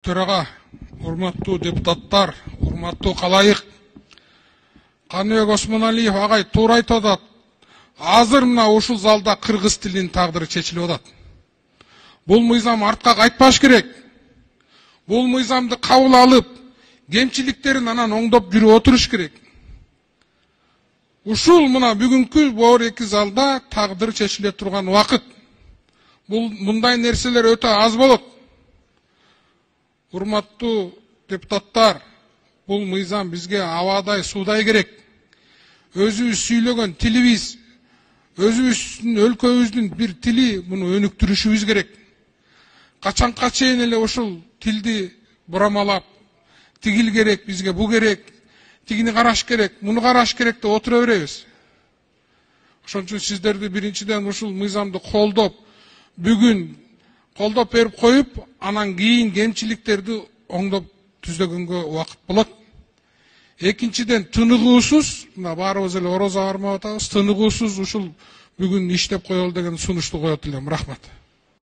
Төраға, урматтуу депутаттар, урматтуу калайык, Каныбек Осмоналиев агай туура айтып атат. Азыр мына ушул залда кыргыз тилинин тагдыры чечилип атат. Бул мыйзам артка кайтпаш керек. Бул мыйзамды кабыл алып, кемчиликтерин анан оңдоп жүрүп отуруш керек. Ушул мына бүгүнкү боор эки залда тагдыр чечиле турган убакыт. Бул мындай нерселер өтө аз болот. Урматтуу депутаттар, бул мыйзам бизге абадай суудай керек. Өзүбүз сүйлөгөн тилибиз, өзүбүздүн өлкөбүздүн бир тили, муну өнүктүрүшүбүз керек. Качанка чейин эле ушул тилди бурамалап, тигил керек, бизге бу керек, тигини караш керек, муну караш керек деп отура беребиз. Ошон үчүн сиздерди биринчиден ушул мыйзамды бүгүн колдоп берип коюп, анан кийин кемчиликтерди оңдоп түзөгөнгө убакыт болот. Экинчиден, тыныгуусуз, мына баарыбыз эле орозо бармап атабыз, тыныгуусуз ушул бүгүн иштеп коелу деген сунушту коет элем. Рахмат.